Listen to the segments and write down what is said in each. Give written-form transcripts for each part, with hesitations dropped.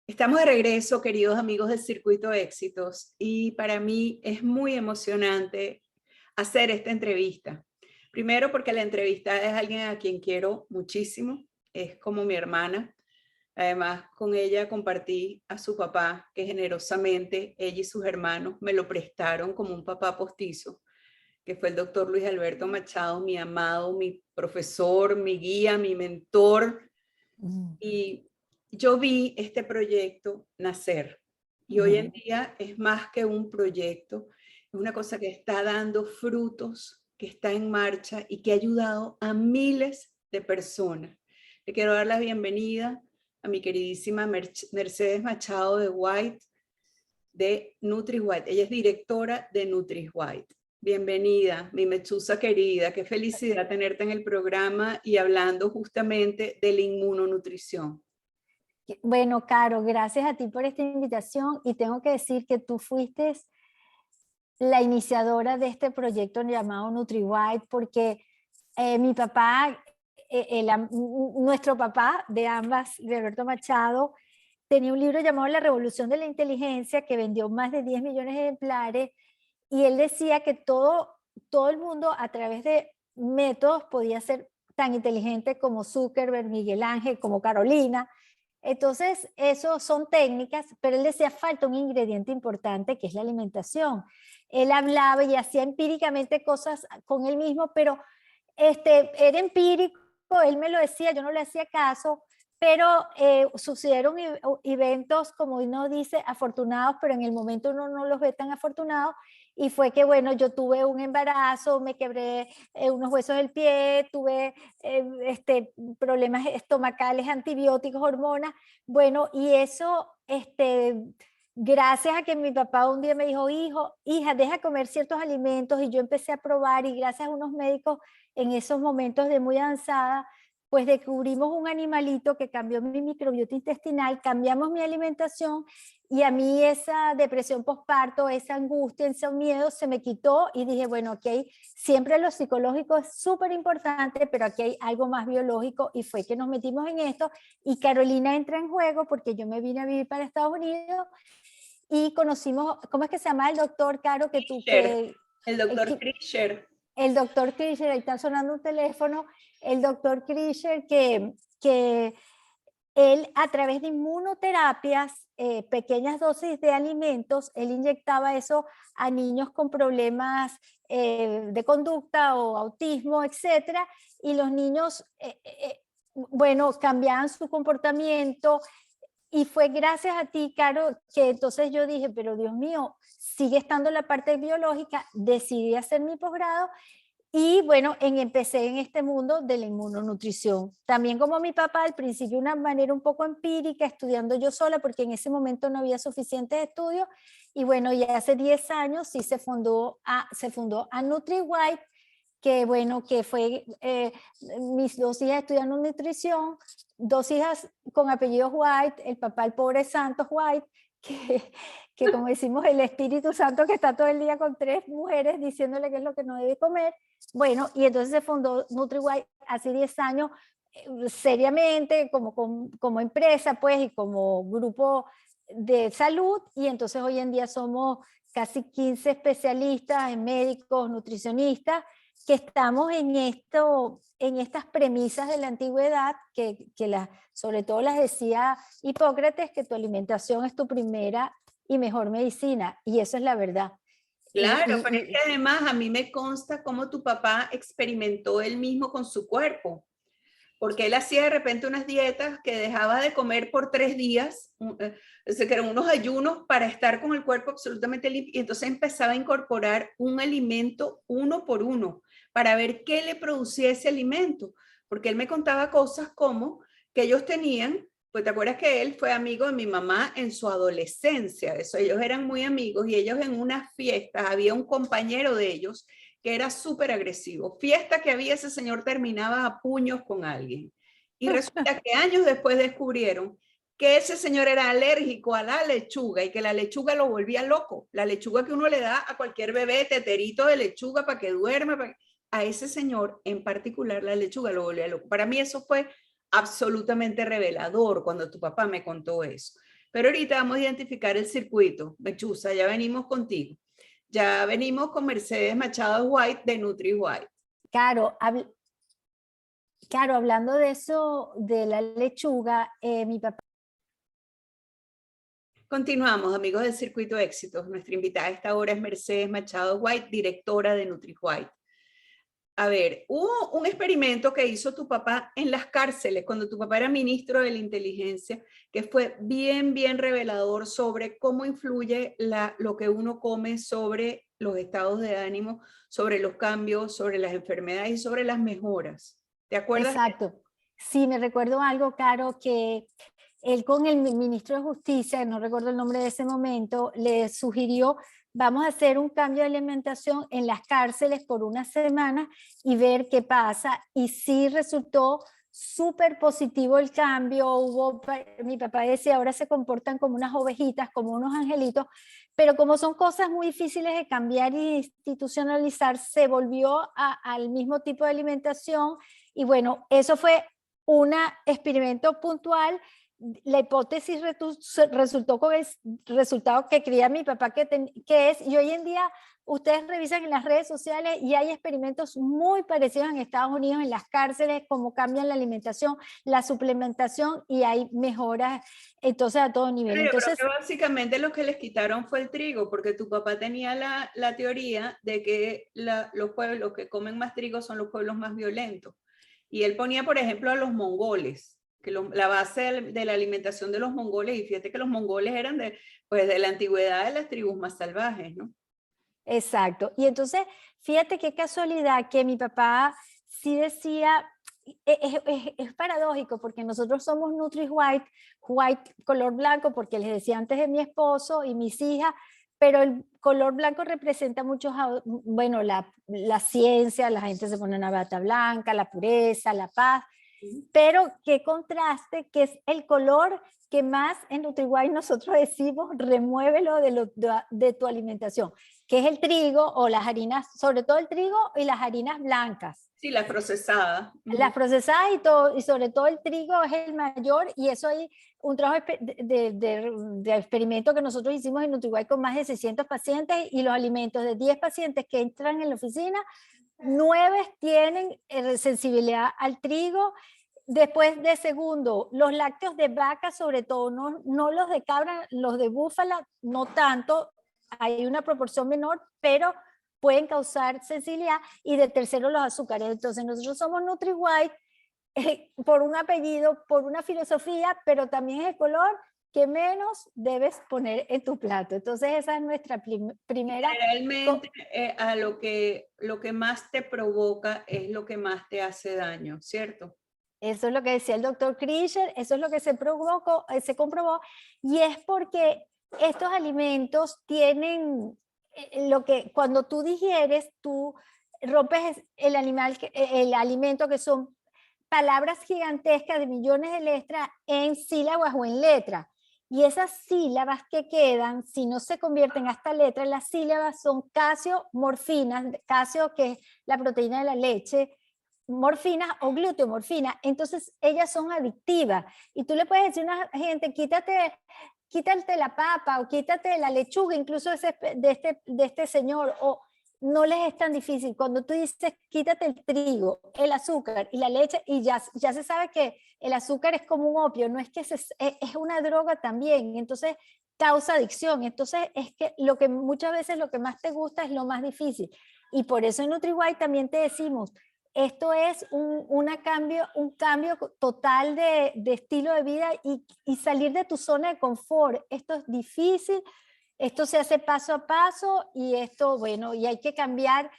Estamos de regreso, queridos amigos del Circuito Éxitos, y para mí es muy emocionante hacer esta entrevista. Primero porque la entrevista es alguien a quien quiero muchísimo, es como mi hermana. Además, con ella compartí a su papá, que generosamente ella y sus hermanos me lo prestaron como un papá postizo, que fue el doctor Luis Alberto Machado, mi amado, mi profesor, mi guía, mi mentor. Mm, Y yo vi este proyecto nacer y hoy en ujú. día es más que un proyecto, es una cosa que está dando frutos, que está en marcha y que ha ayudado a miles de personas. Le quiero dar la bienvenida a mi queridísima Mercedes Machado de White, de NutriWhite. Ella es directora de NutriWhite. Bienvenida, mi mechuza querida. Qué felicidad tenerte en el programa y hablando justamente de la inmunonutrición. Bueno, Caro, gracias a ti por esta invitación y tengo que decir que tú fuiste la iniciadora de este proyecto llamado NutriWhite porque mi papá, nuestro papá de ambas, de Alberto Machado, tenía un libro llamado La Revolución de la Inteligencia que vendió más de 10 millones de ejemplares y él decía que todo el mundo a través de métodos podía ser tan inteligente como Zuckerberg, Miguel Ángel, como Carolina. Entonces, eso son técnicas, pero él decía falta un ingrediente importante que es la alimentación. Él hablaba y hacía empíricamente cosas con él mismo, pero era empírico, él me lo decía, yo no le hacía caso, pero sucedieron eventos, como uno dice, afortunados, pero en el momento uno no los ve tan afortunados, y fue que, bueno, yo tuve un embarazo, me quebré unos huesos del pie, tuve problemas estomacales, antibióticos, hormonas, bueno, y eso, gracias a que mi papá un día me dijo, hija, deja comer ciertos alimentos, y yo empecé a probar, y gracias a unos médicos en esos momentos de muy avanzada, pues descubrimos un animalito que cambió mi microbiota intestinal, cambiamos mi alimentación y a mí esa depresión postparto, esa angustia, ese miedo se me quitó y dije, bueno, ok, siempre lo psicológico es súper importante, pero aquí hay algo más biológico y fue que nos metimos en esto y Carolina entra en juego porque yo me vine a vivir para Estados Unidos y conocimos, ¿cómo es que se llama el doctor, Caro, que tú, Krischer, el doctor que Krischer. el doctor Krischer, ahí está sonando un teléfono, el doctor Krischer que él a través de inmunoterapias, pequeñas dosis de alimentos, él inyectaba eso a niños con problemas de conducta o autismo, etcétera, y los niños, bueno, cambiaban su comportamiento, y fue gracias a ti, Caro, que entonces yo dije, pero Dios mío, sigue estando la parte biológica, decidí hacer mi posgrado y bueno, empecé en este mundo de la inmunonutrición. También como mi papá, al principio de una manera un poco empírica, estudiando yo sola, porque en ese momento no había suficientes estudios. Y bueno, ya hace 10 años sí se fundó a NutriWhite, que bueno, que fue mis dos hijas estudiando nutrición, dos hijas con apellidos White, el papá, el pobre Santos White, que como decimos, el Espíritu Santo que está todo el día con tres mujeres diciéndole qué es lo que no debe comer. Bueno, y entonces se fundó NutriWhite hace 10 años, seriamente, como empresa, pues, y como grupo de salud, y entonces hoy en día somos casi 15 especialistas, médicos, nutricionistas, que estamos en estas premisas de la antigüedad, sobre todo las decía Hipócrates, que tu alimentación es tu primera y mejor medicina, y eso es la verdad. Y, Claro, pero es y, que además a mí me consta cómo tu papá experimentó él mismo con su cuerpo, porque él hacía de repente unas dietas que dejaba de comer por 3 días, que eran unos ayunos para estar con el cuerpo absolutamente limpio, y entonces empezaba a incorporar un alimento uno por uno para ver qué le producía ese alimento, porque él me contaba cosas como que ellos tenían, pues te acuerdas que él fue amigo de mi mamá en su adolescencia, eso, ellos eran muy amigos y ellos en unas fiestas, había un compañero de ellos que era súper agresivo. Fiesta que había, ese señor terminaba a puños con alguien. Y resulta que años después descubrieron que ese señor era alérgico a la lechuga y que la lechuga lo volvía loco. La lechuga que uno le da a cualquier bebé, teterito de lechuga para que duerma, a ese señor en particular la lechuga lo volvía loco. Para mí eso fue absolutamente revelador cuando tu papá me contó eso. Pero ahorita vamos a identificar el circuito. Mechusa, ya venimos contigo. Ya venimos con Mercedes Machado White de NutriWhite. Claro, claro, hablando de eso, de la lechuga, mi papá. Continuamos, amigos del Circuito Éxitos. Nuestra invitada a esta hora es Mercedes Machado White, directora de NutriWhite. A ver, hubo un experimento que hizo tu papá en las cárceles, cuando tu papá era ministro de la inteligencia, que fue bien, bien revelador sobre cómo influye lo que uno come sobre los estados de ánimo, sobre los cambios, sobre las enfermedades y sobre las mejoras. ¿Te acuerdas? Exacto. Sí, me recuerdo algo, Caro, que él con el ministro de Justicia, no recuerdo el nombre de ese momento, le sugirió: vamos a hacer un cambio de alimentación en las cárceles por una semana y ver qué pasa. Y sí resultó súper positivo el cambio. Mi papá decía, ahora se comportan como unas ovejitas, como unos angelitos, pero como son cosas muy difíciles de cambiar y institucionalizar, se volvió al mismo tipo de alimentación. Y bueno, eso fue un experimento puntual. La hipótesis resultó con el resultado que creía mi papá que es, y hoy en día ustedes revisan en las redes sociales y hay experimentos muy parecidos en Estados Unidos, en las cárceles, cómo cambian la alimentación, la suplementación, y hay mejoras entonces a todo nivel. Pero yo entonces, creo que básicamente lo que les quitaron fue el trigo, porque tu papá tenía la teoría de que los pueblos que comen más trigo son los pueblos más violentos. Y él ponía, por ejemplo, a los mongoles, que la base de la alimentación de los mongoles, y fíjate que los mongoles eran pues, de la antigüedad de las tribus más salvajes, ¿no? exacto. Y entonces, fíjate qué casualidad que mi papá sí decía, es paradójico porque nosotros somos NutriWhite, white color blanco, porque les decía antes de mi esposo y mis hijas, pero el color blanco representa mucho, bueno, la ciencia, la gente se pone una bata blanca, la pureza, la paz, pero qué contraste, que es el color que más en NutriWhite nosotros decimos, remuévelo de tu alimentación, que es el trigo o las harinas, sobre todo el trigo y las harinas blancas. Sí, las procesadas. Las procesadas y todo, y sobre todo el trigo es el mayor, y eso hay un trabajo de experimento que nosotros hicimos en NutriWhite con más de 600 pacientes, y los alimentos de 10 pacientes que entran en la oficina, 9 tienen sensibilidad al trigo. Después de segundo, los lácteos de vaca, sobre todo, no los de cabra, los de búfala, no tanto, hay una proporción menor, pero pueden causar sensibilidad. Y de tercero, los azúcares. Entonces, nosotros somos NutriWhite por un apellido, por una filosofía, pero también es el color que menos debes poner en tu plato. Entonces, esa es nuestra primera... Realmente a lo que más te provoca es lo que más te hace daño, ¿cierto? Eso es lo que decía el doctor Krischer, eso es lo que se comprobó, y es porque estos alimentos tienen lo que cuando tú digieres, tú rompes el alimento, que son palabras gigantescas de millones de letras, en sílabas o en letras. Y esas sílabas que quedan, si no se convierten hasta letras, las sílabas son casio, morfinas, casio, que es la proteína de la leche, morfina o gluteomorfina. Entonces ellas son adictivas, y tú le puedes decir a una gente: quítate la papa o quítate la lechuga, incluso de este señor, o no les es tan difícil. Cuando tú dices quítate el trigo, el azúcar y la leche, y ya se sabe que el azúcar es como un opio, no es que es una droga también, entonces causa adicción. Entonces es que muchas veces lo que más te gusta es lo más difícil, y por eso en NutriWhite también te decimos: esto es un cambio total de estilo de vida, y salir de tu zona de confort. Esto es difícil, esto se hace paso a paso, y esto, bueno, y hay que cambiar.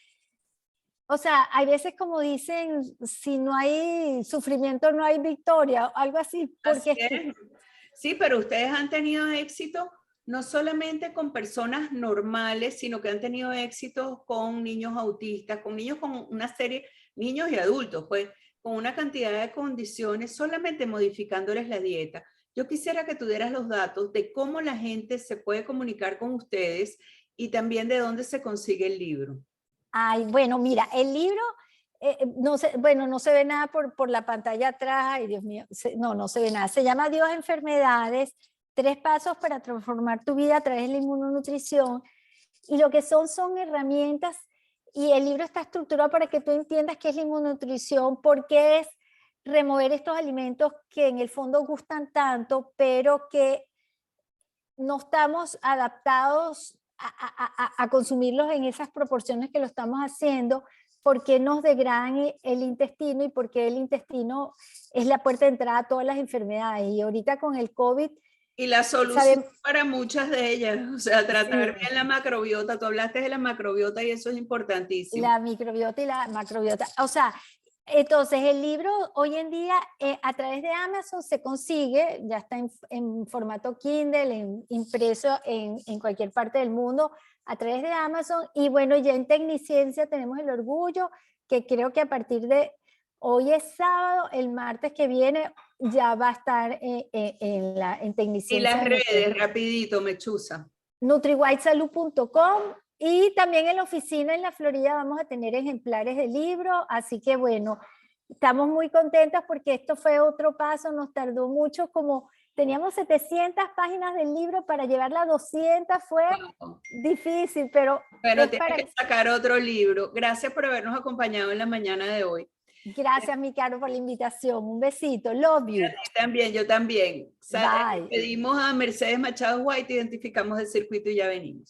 O sea, hay veces como dicen, si no hay sufrimiento no hay victoria, algo así, porque Así es. Sí, pero ustedes han tenido éxito no solamente con personas normales, sino que han tenido éxito con niños autistas, con niños con una serie, niños y adultos, pues con una cantidad de condiciones, solamente modificándoles la dieta. Yo quisiera que tú dieras los datos de cómo la gente se puede comunicar con ustedes y también de dónde se consigue el libro. Ay, bueno, mira, el libro, no se ve nada por la pantalla atrás. Ay, Dios mío, no se ve nada. Se llama Dios, enfermedades, 3 pasos para transformar tu vida a través de la inmunonutrición. Y lo que son herramientas, y el libro está estructurado para que tú entiendas qué es la inmunonutrición, por qué es remover estos alimentos que en el fondo gustan tanto, pero que no estamos adaptados a consumirlos en esas proporciones que lo estamos haciendo, porque nos degradan el intestino y porque el intestino es la puerta de entrada a todas las enfermedades. Y ahorita con el COVID... Y la solución para muchas de ellas, o sea, tratar bien la macrobiota. Tú hablaste de la macrobiota y eso es importantísimo. La microbiota y la macrobiota. O sea, entonces el libro hoy en día a través de Amazon se consigue, ya está en formato Kindle, impreso en cualquier parte del mundo a través de Amazon. Y bueno, ya en Tecniciencia tenemos el orgullo que creo que a partir de hoy es sábado, el martes que viene ya va a estar en Tecniciencia. Y las redes, rapidito, Mechuza. NutriWhiteSalud.com. Y también en la oficina en la Florida vamos a tener ejemplares del libro, así que bueno, estamos muy contentas porque esto fue otro paso, nos tardó mucho, como teníamos 700 páginas del libro, para llevarla a 200 fue difícil, pero... Pero tienes que sacar otro libro. Gracias por habernos acompañado en la mañana de hoy. Gracias, mi Caro, por la invitación. Un besito. Love you. También, yo también. Bye. Pedimos a Mercedes Machado White, identificamos el circuito y ya venimos.